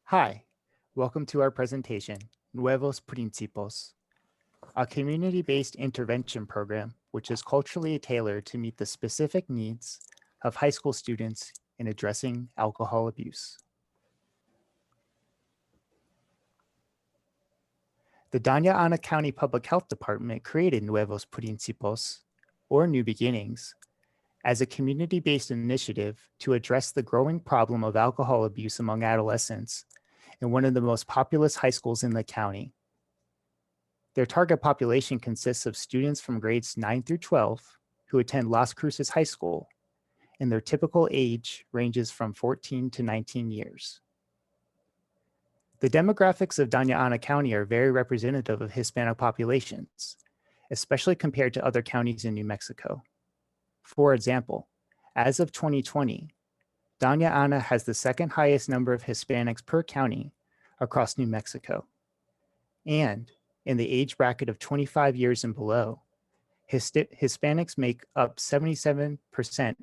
Hi, welcome to our presentation, Nuevos Principios, a community-based intervention program which is culturally tailored to meet the specific needs of high school students in addressing alcohol abuse. The Doña Ana County Public Health Department created Nuevos Principios, or New Beginnings, as a community-based initiative to address the growing problem of alcohol abuse among adolescents in one of the most populous high schools in the county. Their target population consists of students from grades 9 through 12 who attend Las Cruces High School, and their typical age ranges from 14 to 19 years. The demographics of Doña Ana County are very representative of Hispanic populations, especially compared to other counties in New Mexico. For example, as of 2020, Doña Ana has the second highest number of Hispanics per county across New Mexico. And in the age bracket of 25 years and below, Hispanics make up 77%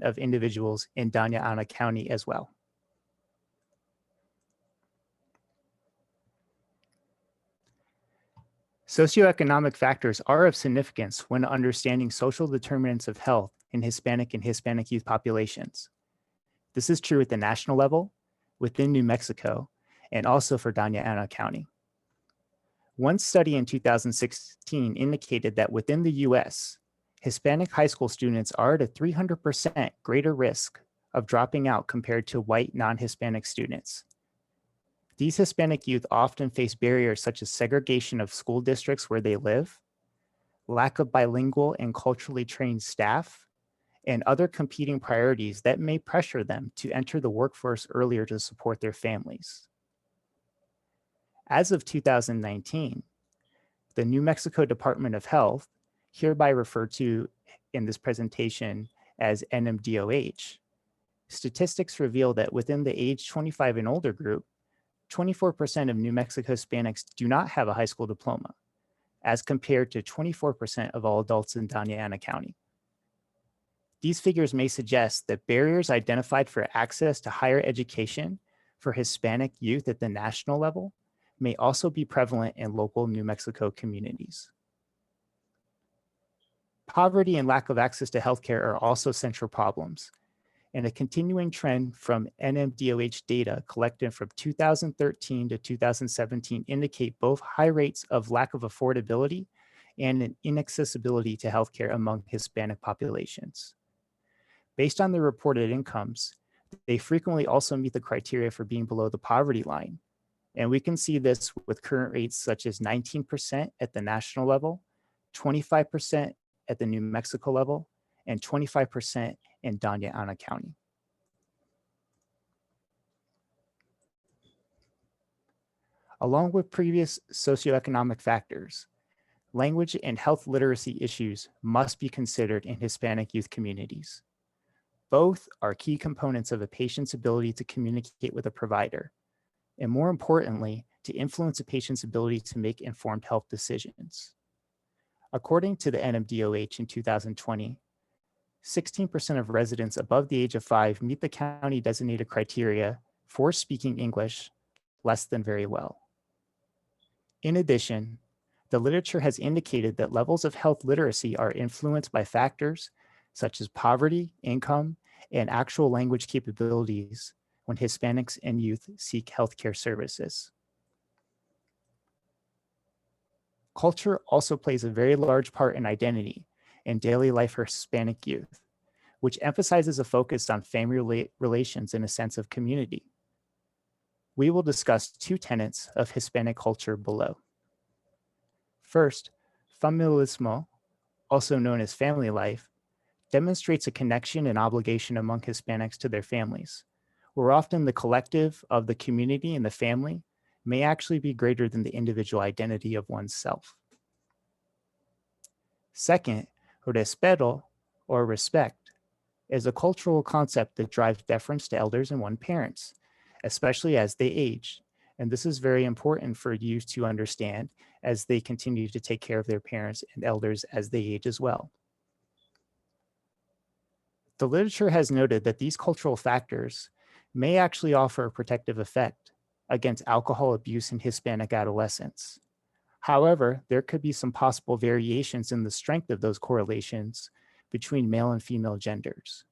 of individuals in Doña Ana County as well. Socioeconomic factors are of significance when understanding social determinants of health in Hispanic and Hispanic youth populations. This is true at the national level, within New Mexico, and also for Doña Ana County. One study in 2016 indicated that within the US, Hispanic high school students are at a 300% greater risk of dropping out compared to white non-Hispanic students. These Hispanic youth often face barriers such as segregation of school districts where they live, lack of bilingual and culturally trained staff, and other competing priorities that may pressure them to enter the workforce earlier to support their families. As of 2019, the New Mexico Department of Health, hereby referred to in this presentation as NMDOH, statistics reveal that within the age 25 and older group, 24% of New Mexico Hispanics do not have a high school diploma, as compared to 24% of all adults in Doña Ana County. These figures may suggest that barriers identified for access to higher education for Hispanic youth at the national level may also be prevalent in local New Mexico communities. Poverty and lack of access to healthcare are also central problems, and a continuing trend from NMDOH data collected from 2013 to 2017 indicate both high rates of lack of affordability and an inaccessibility to healthcare among Hispanic populations. Based on their reported incomes, they frequently also meet the criteria for being below the poverty line. And we can see this with current rates such as 19% at the national level, 25% at the New Mexico level, and 25% in Doña Ana County. Along with previous socioeconomic factors, language and health literacy issues must be considered in Hispanic youth communities. Both are key components of a patient's ability to communicate with a provider, and more importantly, to influence a patient's ability to make informed health decisions. According to the NMDOH in 2020, 16% of residents above the age of 5 meet the county designated criteria for speaking English less than very well. In addition, the literature has indicated that levels of health literacy are influenced by factors such as poverty, income, and actual language capabilities when Hispanics and youth seek healthcare services. Culture also plays a very large part in identity and daily life for Hispanic youth, which emphasizes a focus on family relations and a sense of community. We will discuss two tenets of Hispanic culture below. First, familismo, also known as family life, demonstrates a connection and obligation among Hispanics to their families, where often the collective of the community and the family may actually be greater than the individual identity of oneself. Second, respeto, or respect, is a cultural concept that drives deference to elders and one's parents, especially as they age. And this is very important for youth to understand as they continue to take care of their parents and elders as they age as well. The literature has noted that these cultural factors may actually offer a protective effect, against alcohol abuse in Hispanic adolescents. However, there could be some possible variations in the strength of those correlations between male and female genders.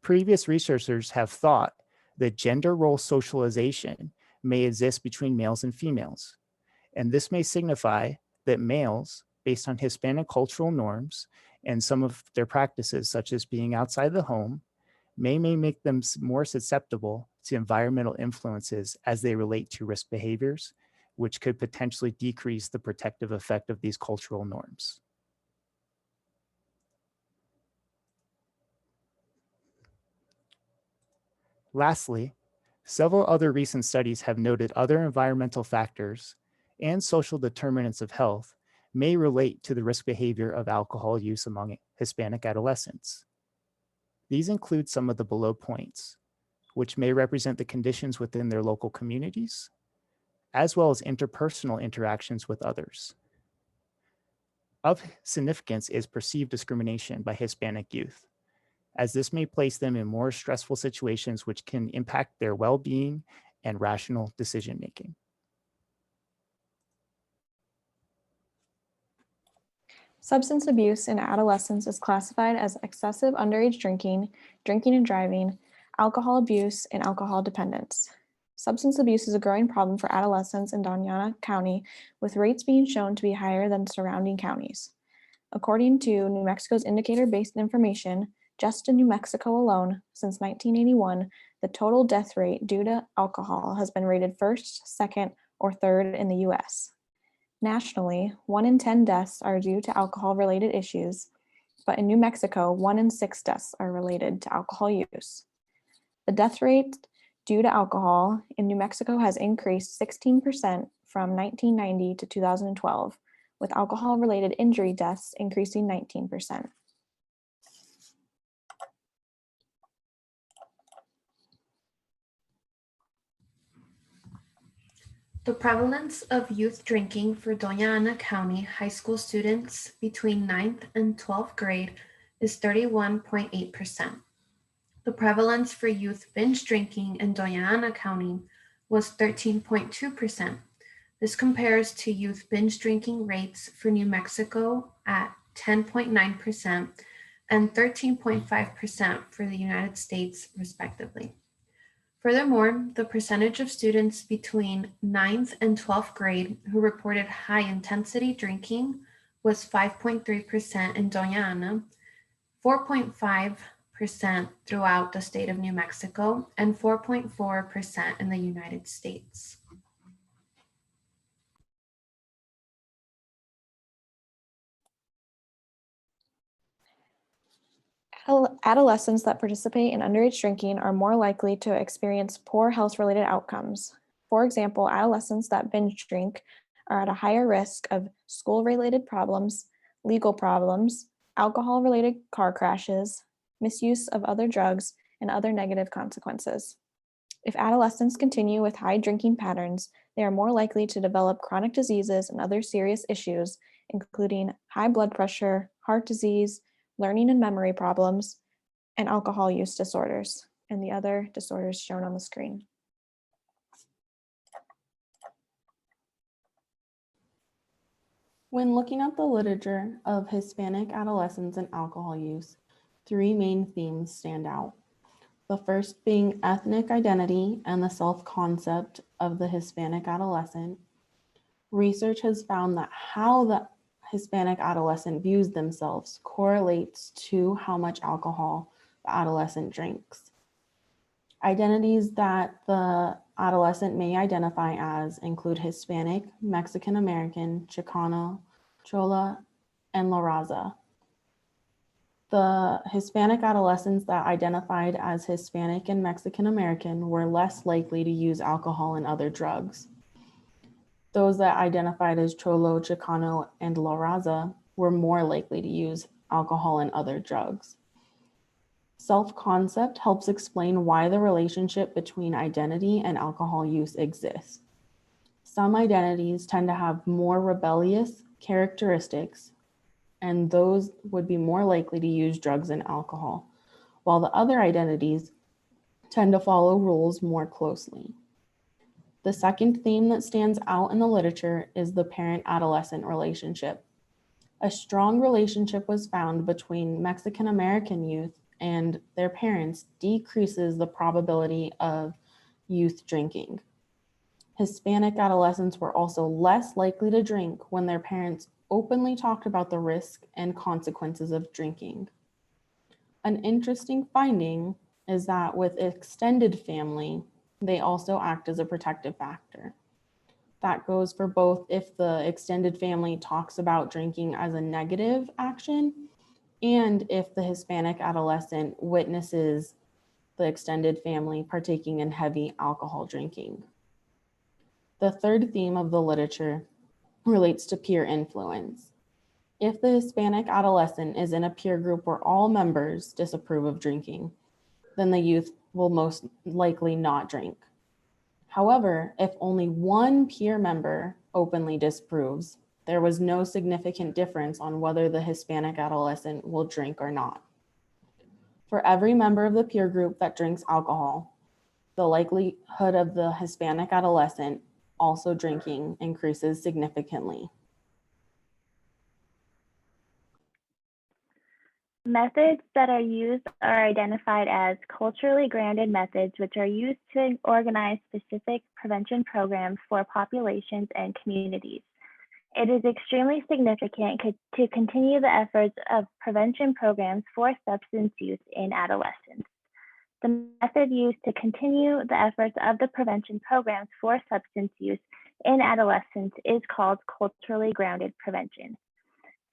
Previous researchers have thought that gender role socialization may exist between males and females, and this may signify that males, based on Hispanic cultural norms and some of their practices, such as being outside the home, may make them more susceptible to environmental influences as they relate to risk behaviors, which could potentially decrease the protective effect of these cultural norms. Lastly, several other recent studies have noted other environmental factors and social determinants of health may relate to the risk behavior of alcohol use among Hispanic adolescents. These include some of the below points, which may represent the conditions within their local communities, as well as interpersonal interactions with others. Of significance is perceived discrimination by Hispanic youth, as this may place them in more stressful situations which can impact their well-being and rational decision-making. Substance abuse in adolescents is classified as excessive underage drinking, drinking and driving, alcohol abuse, and alcohol dependence. Substance abuse is a growing problem for adolescents in Doñana County, with rates being shown to be higher than surrounding counties. According to New Mexico's indicator-based information, just in New Mexico alone, since 1981, the total death rate due to alcohol has been rated first, second, or third in the US. Nationally, 1 in 10 deaths are due to alcohol-related issues, but in New Mexico, 1 in 6 deaths are related to alcohol use. The death rate due to alcohol in New Mexico has increased 16% from 1990 to 2012, with alcohol-related injury deaths increasing 19%. The prevalence of youth drinking for Doña Ana County high school students between 9th and 12th grade is 31.8%. The prevalence for youth binge drinking in Doña Ana County was 13.2%. This compares to youth binge drinking rates for New Mexico at 10.9% and 13.5% for the United States, respectively. Furthermore, the percentage of students between 9th and 12th grade who reported high-intensity drinking was 5.3% in Doña Ana, 4.5% throughout the state of New Mexico, and 4.4% in the United States. Adolescents that participate in underage drinking are more likely to experience poor health-related outcomes. For example, adolescents that binge drink are at a higher risk of school-related problems, legal problems, alcohol-related car crashes, misuse of other drugs, and other negative consequences. If adolescents continue with high drinking patterns, they are more likely to develop chronic diseases and other serious issues, including high blood pressure, heart disease, learning and memory problems, and alcohol use disorders, and the other disorders shown on the screen. When looking at the literature of Hispanic adolescents and alcohol use, 3 main themes stand out. The first being ethnic identity and the self-concept of the Hispanic adolescent. Research has found that how the Hispanic adolescent views themselves correlates to how much alcohol the adolescent drinks. Identities that the adolescent may identify as include Hispanic, Mexican American, Chicano, Chola, and La Raza. The Hispanic adolescents that identified as Hispanic and Mexican American were less likely to use alcohol and other drugs. Those that identified as Cholo, Chicano, and La Raza were more likely to use alcohol and other drugs. Self-concept helps explain why the relationship between identity and alcohol use exists. Some identities tend to have more rebellious characteristics, and those would be more likely to use drugs and alcohol, while the other identities tend to follow rules more closely. The second theme that stands out in the literature is the parent-adolescent relationship. A strong relationship was found between Mexican American youth and their parents decreases the probability of youth drinking. Hispanic adolescents were also less likely to drink when their parents openly talked about the risk and consequences of drinking. An interesting finding is that with extended family, they also act as a protective factor. That goes for both if the extended family talks about drinking as a negative action and if the Hispanic adolescent witnesses the extended family partaking in heavy alcohol drinking. The third theme of the literature relates to peer influence. If the Hispanic adolescent is in a peer group where all members disapprove of drinking, then the youth will most likely not drink. However, if only one peer member openly disapproves, there was no significant difference on whether the Hispanic adolescent will drink or not. For every member of the peer group that drinks alcohol, the likelihood of the Hispanic adolescent also drinking increases significantly. Methods that are used are identified as culturally grounded methods, which are used to organize specific prevention programs for populations and communities. It is extremely significant to continue the efforts of prevention programs for substance use in adolescents. The method used to continue the efforts of the prevention programs for substance use in adolescents is called culturally grounded prevention.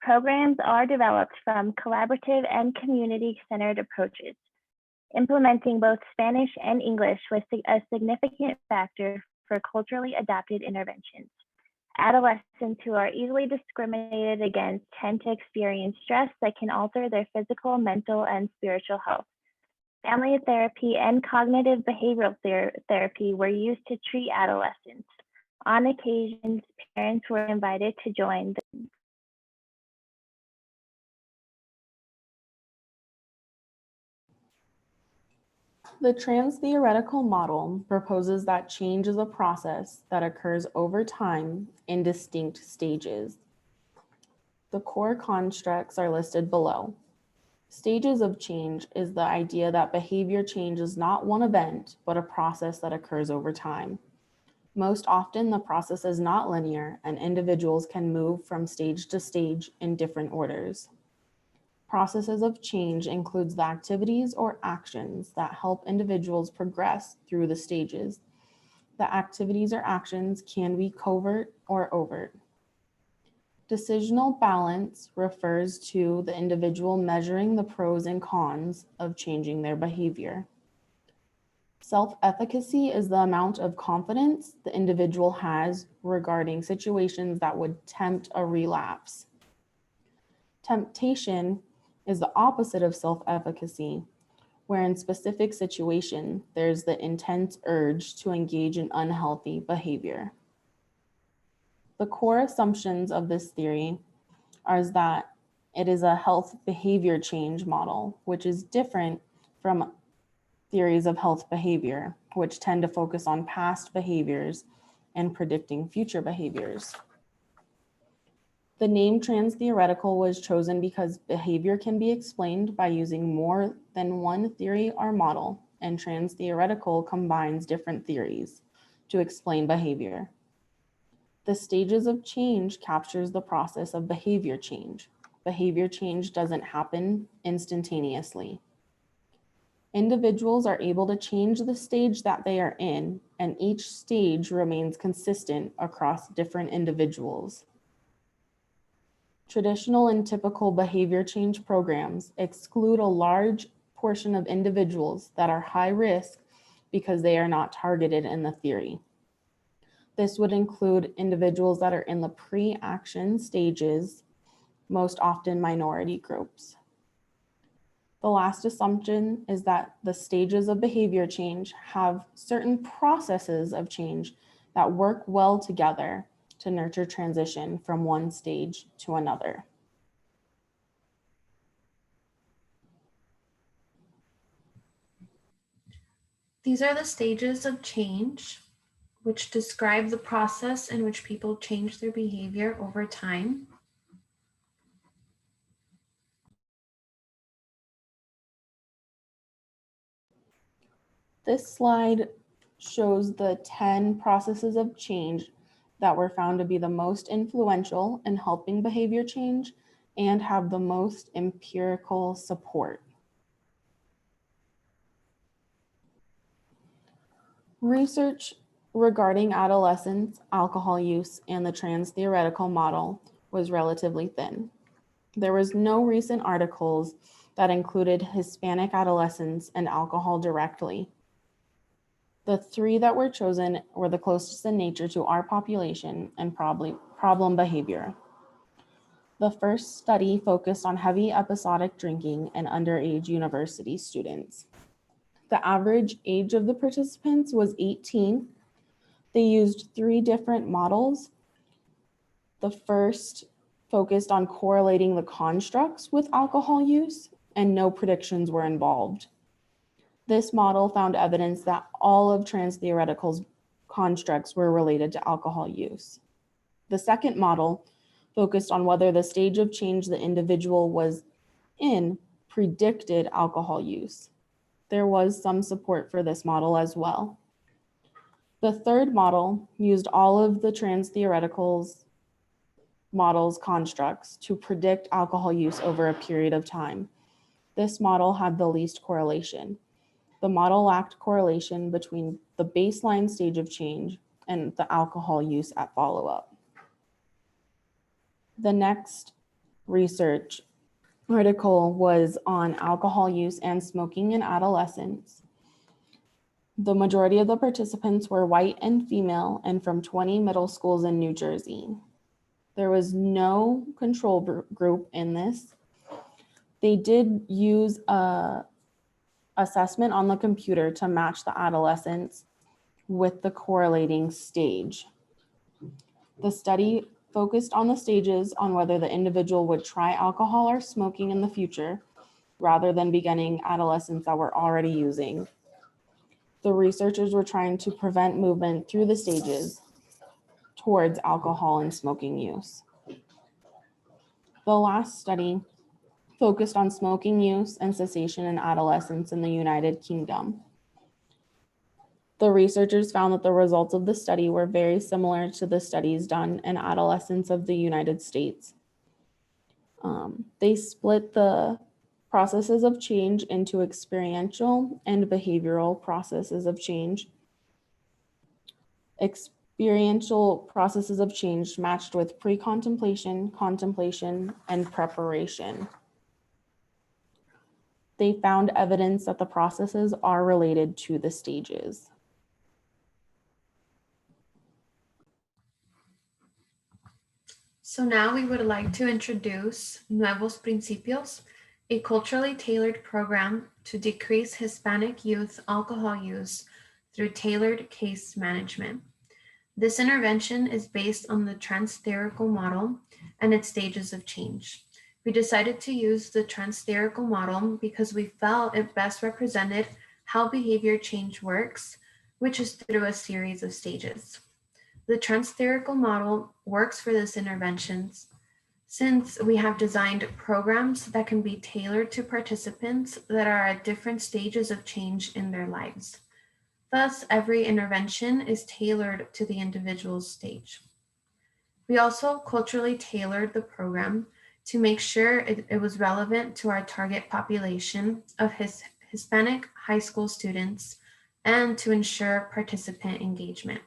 Programs are developed from collaborative and community-centered approaches. Implementing both Spanish and English was a significant factor for culturally adapted interventions. Adolescents who are easily discriminated against tend to experience stress that can alter their physical, mental, and spiritual health. Family therapy and cognitive behavioral therapy were used to treat adolescents. On occasions, parents were invited to join. The trans-theoretical model proposes that change is a process that occurs over time in distinct stages. The core constructs are listed below. Stages of change is the idea that behavior change is not one event, but a process that occurs over time. Most often, the process is not linear, and individuals can move from stage to stage in different orders. Processes of change includes the activities or actions that help individuals progress through the stages. The activities or actions can be covert or overt. Decisional balance refers to the individual measuring the pros and cons of changing their behavior. Self-efficacy is the amount of confidence the individual has regarding situations that would tempt a relapse. Temptation is the opposite of self-efficacy, where in specific situation, there's the intense urge to engage in unhealthy behavior. The core assumptions of this theory are that it is a health behavior change model, which is different from theories of health behavior, which tend to focus on past behaviors and predicting future behaviors. The name trans-theoretical was chosen because behavior can be explained by using more than one theory or model, and trans-theoretical combines different theories to explain behavior. The stages of change captures the process of behavior change. Behavior change doesn't happen instantaneously. Individuals are able to change the stage that they are in, and each stage remains consistent across different individuals. Traditional and typical behavior change programs exclude a large portion of individuals that are high risk because they are not targeted in the theory. This would include individuals that are in the pre-action stages, most often minority groups. The last assumption is that the stages of behavior change have certain processes of change that work well together to nurture transition from one stage to another. These are the stages of change. which describe the process in which people change their behavior over time. This slide shows the 10 processes of change that were found to be the most influential in helping behavior change and have the most empirical support. Research regarding adolescents, alcohol use, and the trans theoretical model was relatively thin. There was no recent articles that included Hispanic adolescents and alcohol directly. The 3 that were chosen were the closest in nature to our population and probably problem behavior. The first study focused on heavy episodic drinking in underage university students. The average age of the participants was 18. They used 3 different models. The first focused on correlating the constructs with alcohol use, and no predictions were involved. This model found evidence that all of trans theoretical's constructs were related to alcohol use. The second model focused on whether the stage of change the individual was in predicted alcohol use. There was some support for this model as well. The third model used all of the trans theoretical's models constructs to predict alcohol use over a period of time. This model had the least correlation. The model lacked correlation between the baseline stage of change and the alcohol use at follow-up. The next research article was on alcohol use and smoking in adolescents. The majority of the participants were white and female and from 20 middle schools in New Jersey. There was no control group in this. They did use a assessment on the computer to match the adolescents with the correlating stage. The study focused on the stages on whether the individual would try alcohol or smoking in the future, rather than beginning adolescents that were already using. The researchers were trying to prevent movement through the stages towards alcohol and smoking use. The last study focused on smoking use and cessation in adolescents in the United Kingdom. The researchers found that the results of the study were very similar to the studies done in adolescents of the United States. They split the processes of change into experiential and behavioral processes of change. Experiential processes of change matched with pre-contemplation, contemplation, and preparation. They found evidence that the processes are related to the stages. So now we would like to introduce Nuevos Principios, a culturally tailored program to decrease Hispanic youth alcohol use through tailored case management. This intervention is based on the trans theoretical model and its stages of change. We decided to use the trans theoretical model because we felt it best represented how behavior change works, which is through a series of stages. The trans theoretical model works for this interventions since we have designed programs that can be tailored to participants that are at different stages of change in their lives. Thus, every intervention is tailored to the individual's stage. We also culturally tailored the program to make sure it was relevant to our target population of Hispanic high school students and to ensure participant engagement.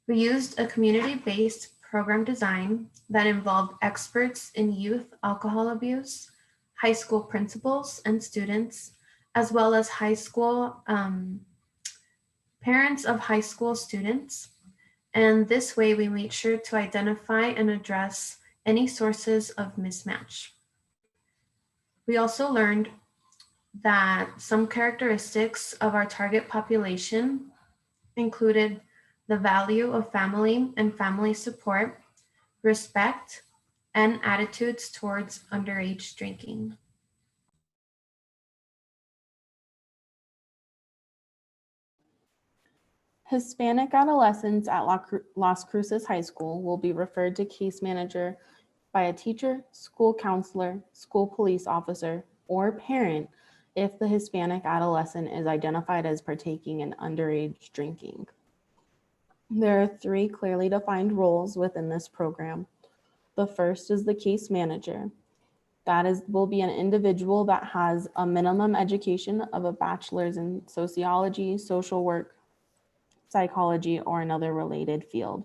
We used a community-based program design that involved experts in youth alcohol abuse, high school principals and students, as well as high school parents of high school students. And this way we made sure to identify and address any sources of mismatch. We also learned that some characteristics of our target population included the value of family and family support, respect, and attitudes towards underage drinking. Hispanic adolescents at Las Cruces High School will be referred to case manager by a teacher, school counselor, school police officer, or parent if the Hispanic adolescent is identified as partaking in underage drinking. There are 3 clearly defined roles within this program. The first is the case manager. That will be an individual that has a minimum education of a bachelor's in sociology, social work, psychology, or another related field.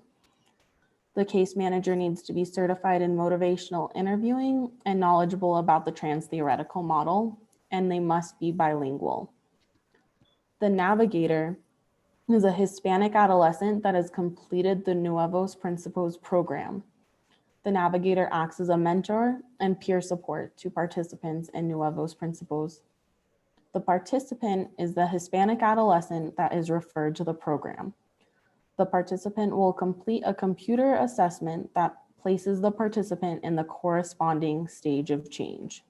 The case manager needs to be certified in motivational interviewing and knowledgeable about the trans theoretical model, and they must be bilingual. The navigator is a Hispanic adolescent that has completed the Nuevos Principios program. The navigator acts as a mentor and peer support to participants in Nuevos Principios. The participant is the Hispanic adolescent that is referred to the program. The participant will complete a computer assessment that places the participant in the corresponding stage of change.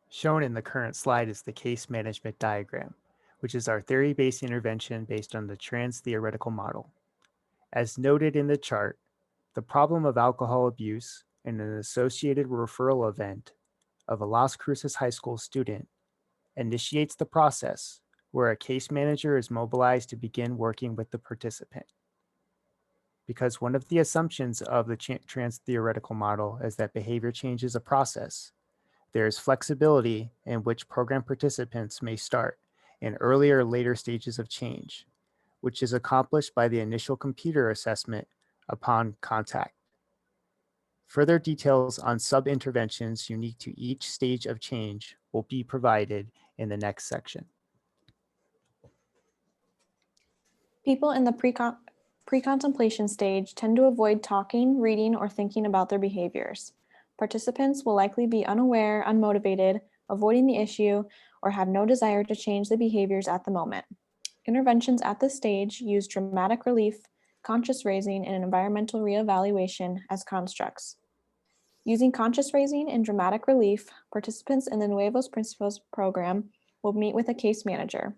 Shown in the current slide is the case management diagram, which is our theory-based intervention based on the trans theoretical model. As noted in the chart, the problem of alcohol abuse and an associated referral event of a Las Cruces High School student initiates the process where a case manager is mobilized to begin working with the participant. Because one of the assumptions of the trans theoretical model is that behavior change is a process, there is flexibility in which program participants may start in earlier or later stages of change, which is accomplished by the initial computer assessment upon contact. Further details on sub-interventions unique to each stage of change will be provided in the next section. People in the pre-contemplation stage tend to avoid talking, reading, or thinking about their behaviors. Participants will likely be unaware, unmotivated, avoiding the issue, or have no desire to change the behaviors at the moment. Interventions at this stage use dramatic relief, conscious raising, and environmental reevaluation as constructs. Using conscious raising and dramatic relief, participants in the Nuevos Principios program will meet with a case manager.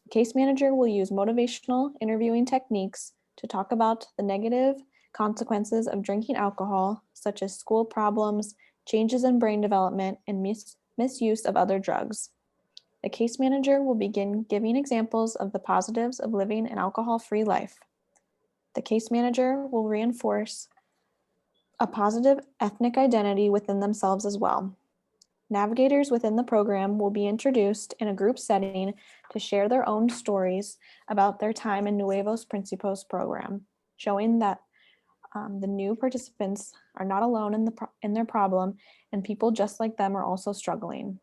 The case manager will use motivational interviewing techniques to talk about the negative consequences of drinking alcohol, such as school problems, changes in brain development, and misuse of other drugs. The case manager will begin giving examples of the positives of living an alcohol-free life. The case manager will reinforce a positive ethnic identity within themselves as well. Navigators within the program will be introduced in a group setting to share their own stories about their time in Nuevos Principios program, showing that the new participants are not alone in their problem, and people just like them are also struggling.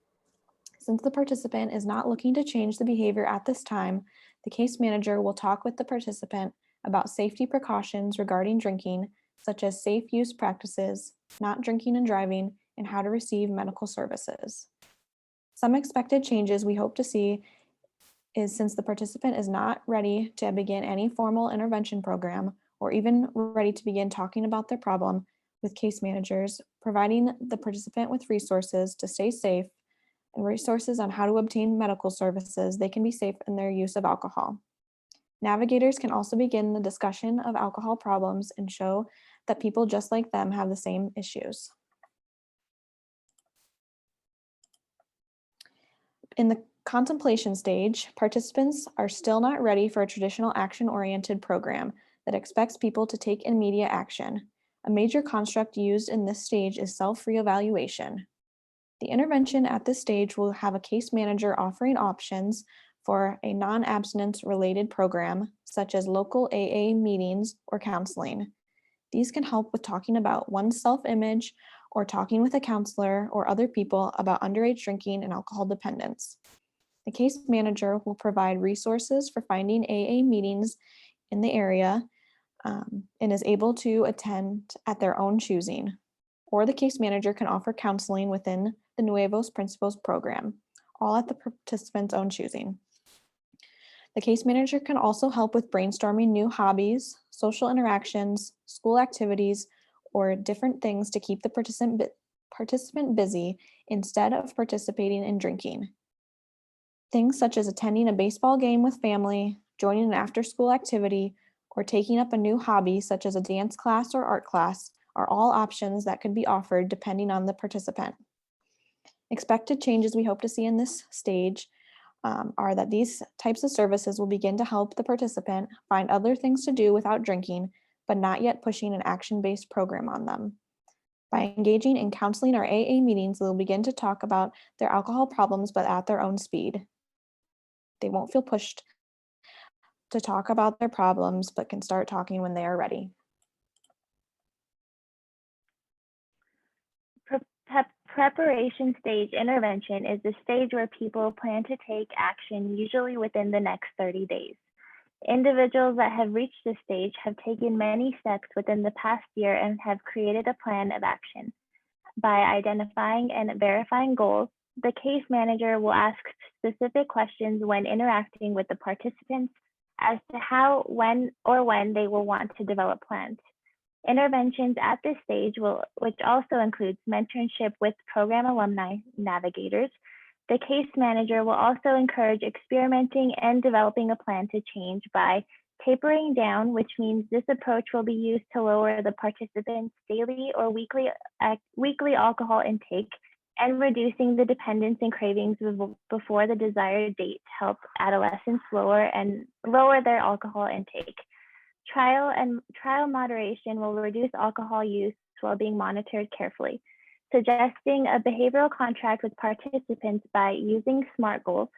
Since the participant is not looking to change the behavior at this time, the case manager will talk with the participant about safety precautions regarding drinking, such as safe use practices, not drinking and driving, and how to receive medical services. Some expected changes we hope to see is, since the participant is not ready to begin any formal intervention program or even ready to begin talking about their problem with case managers, providing the participant with resources to stay safe and resources on how to obtain medical services, they can be safe in their use of alcohol. Navigators can also begin the discussion of alcohol problems and show that people just like them have the same issues. In the contemplation stage, participants are still not ready for a traditional action-oriented program that expects people to take immediate action. A major construct used in this stage is self-reevaluation. The intervention at this stage will have a case manager offering options for a non-abstinence related program, such as local AA meetings or counseling. These can help with talking about one's self-image or talking with a counselor or other people about underage drinking and alcohol dependence. The case manager will provide resources for finding AA meetings in the area and is able to attend at their own choosing. Or the case manager can offer counseling within the Nuevos Principios program, all at the participant's own choosing. The case manager can also help with brainstorming new hobbies, social interactions, school activities, or different things to keep the participant busy instead of participating in drinking. Things such as attending a baseball game with family, joining an after-school activity, or taking up a new hobby such as a dance class or art class are all options that could be offered depending on the participant. Expected changes we hope to see in this stage are that these types of services will begin to help the participant find other things to do without drinking, but not yet pushing an action-based program on them. By engaging in counseling or AA meetings, they'll begin to talk about their alcohol problems, but at their own speed. They won't feel pushed to talk about their problems, but can start talking when they are ready. Preparation stage intervention is the stage where people plan to take action, usually within the next 30 days. Individuals that have reached this stage have taken many steps within the past year and have created a plan of action. By identifying and verifying goals, the case manager will ask specific questions when interacting with the participants as to how, when they will want to develop plans. Interventions at this stage, which also includes mentorship with program alumni navigators, the case manager will also encourage experimenting and developing a plan to change by tapering down, which means this approach will be used to lower the participants' daily or weekly alcohol intake and reducing the dependence and cravings before the desired date to help adolescents lower their alcohol intake. Trial moderation will reduce alcohol use while being monitored carefully, suggesting a behavioral contract with participants by using SMART goals.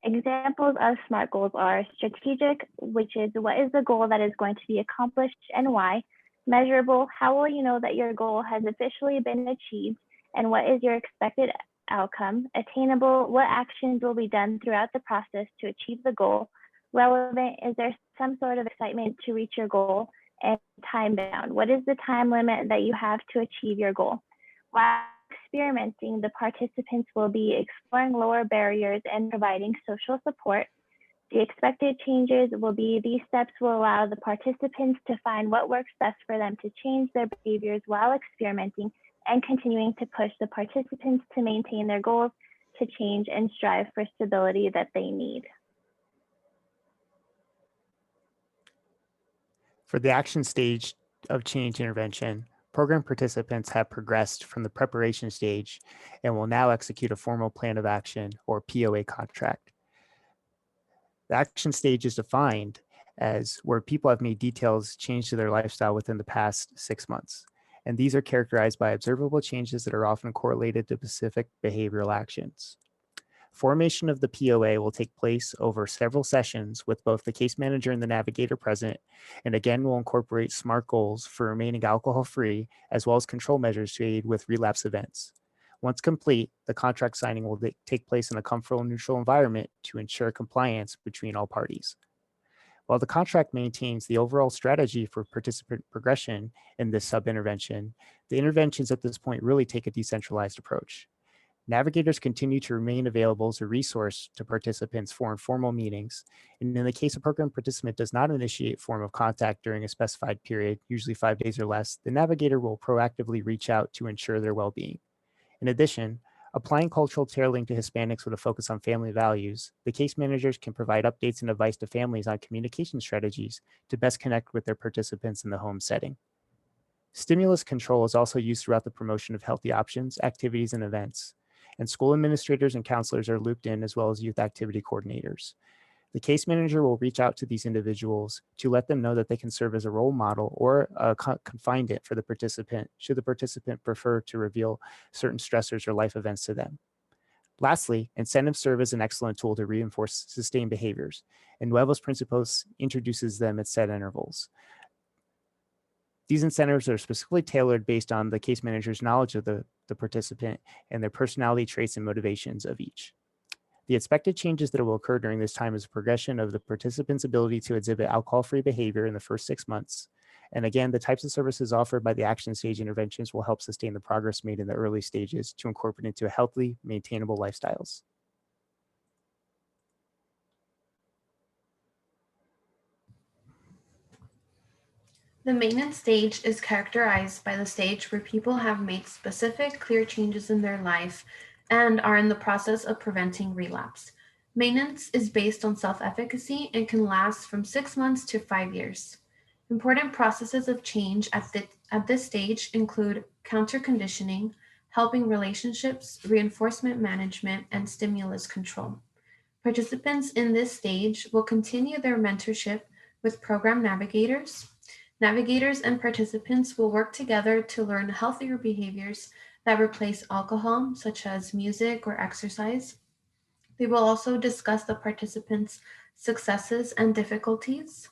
Examples of SMART goals are strategic, which is what is the goal that is going to be accomplished and why. Measurable, how will you know that your goal has officially been achieved and what is your expected outcome. Attainable, what actions will be done throughout the process to achieve the goal. Relevant, is there some sort of excitement to reach your goal? And time bound, what is the time limit that you have to achieve your goal? While experimenting, the participants will be exploring lower barriers and providing social support. The expected changes will be these steps will allow the participants to find what works best for them to change their behaviors while experimenting and continuing to push the participants to maintain their goals, to change and strive for stability that they need. For the action stage of change intervention, program participants have progressed from the preparation stage and will now execute a formal plan of action or POA contract. The action stage is defined as where people have made details change to their lifestyle within the past 6 months. And these are characterized by observable changes that are often correlated to specific behavioral actions. Formation of the POA will take place over several sessions with both the case manager and the navigator present, and again will incorporate SMART goals for remaining alcohol-free, as well as control measures to aid with relapse events. Once complete, the contract signing will take place in a comfortable, neutral environment to ensure compliance between all parties. While the contract maintains the overall strategy for participant progression in this sub-intervention, the interventions at this point really take a decentralized approach. Navigators continue to remain available as a resource to participants for informal meetings, and in the case a program participant does not initiate form of contact during a specified period, usually 5 days or less, the navigator will proactively reach out to ensure their well-being. In addition, applying cultural tailoring to Hispanics with a focus on family values, the case managers can provide updates and advice to families on communication strategies to best connect with their participants in the home setting. Stimulus control is also used throughout the promotion of healthy options, activities, and events, and school administrators and counselors are looped in, as well as youth activity coordinators. The case manager will reach out to these individuals to let them know that they can serve as a role model or a confidant for the participant, should the participant prefer to reveal certain stressors or life events to them. Lastly, incentives serve as an excellent tool to reinforce sustained behaviors, and Nuevos Principios introduces them at set intervals. These incentives are specifically tailored based on the case manager's knowledge of the participant and their personality traits and motivations of each. The expected changes that will occur during this time is a progression of the participant's ability to exhibit alcohol-free behavior in the first 6 months. And again, the types of services offered by the action stage interventions will help sustain the progress made in the early stages to incorporate into healthy, maintainable lifestyles. The maintenance stage is characterized by the stage where people have made specific, clear changes in their life and are in the process of preventing relapse. Maintenance is based on self-efficacy and can last from 6 months to 5 years. Important processes of change at this stage include counter-conditioning, helping relationships, reinforcement management, and stimulus control. Participants in this stage will continue their mentorship with program navigators. Navigators and participants will work together to learn healthier behaviors that replace alcohol, such as music or exercise. They will also discuss the participants' successes and difficulties,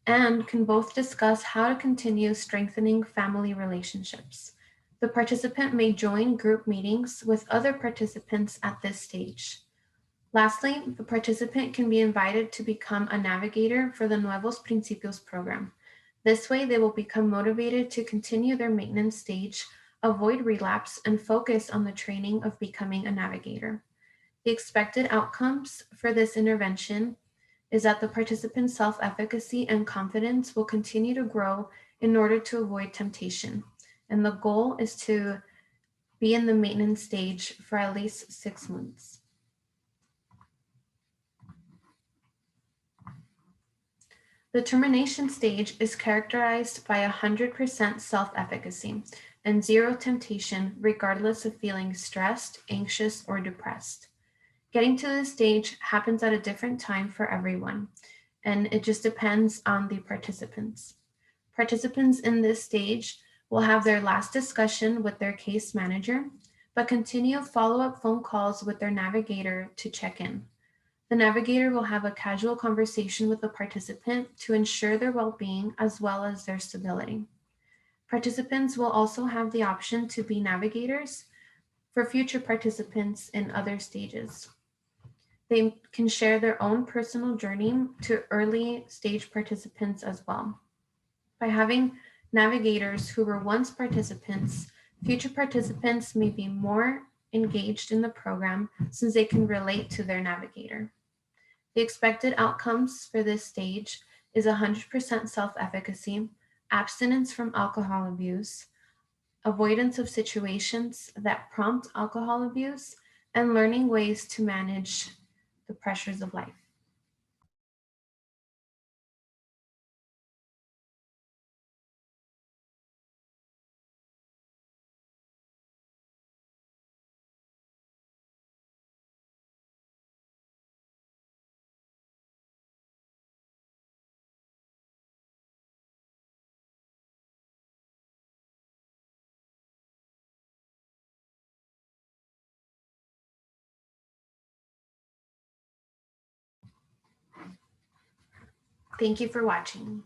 and can both discuss how to continue strengthening family relationships. The participant may join group meetings with other participants at this stage. Lastly, the participant can be invited to become a navigator for the Nuevos Principios program. This way, they will become motivated to continue their maintenance stage, avoid relapse, and focus on the training of becoming a navigator. The expected outcomes for this intervention is that the participant's self-efficacy and confidence will continue to grow in order to avoid temptation. And the goal is to be in the maintenance stage for at least 6 months. The termination stage is characterized by 100% self-efficacy and zero temptation, regardless of feeling stressed, anxious, or depressed. Getting to this stage happens at a different time for everyone, and it just depends on the participants. Participants in this stage will have their last discussion with their case manager, but continue follow-up phone calls with their navigator to check in. The navigator will have a casual conversation with the participant to ensure their well-being as well as their stability. Participants will also have the option to be navigators for future participants in other stages. They can share their own personal journey to early stage participants as well. By having navigators who were once participants, future participants may be more engaged in the program since they can relate to their navigator. The expected outcomes for this stage is 100% self-efficacy, abstinence from alcohol abuse, avoidance of situations that prompt alcohol abuse, and learning ways to manage the pressures of life. Thank you for watching.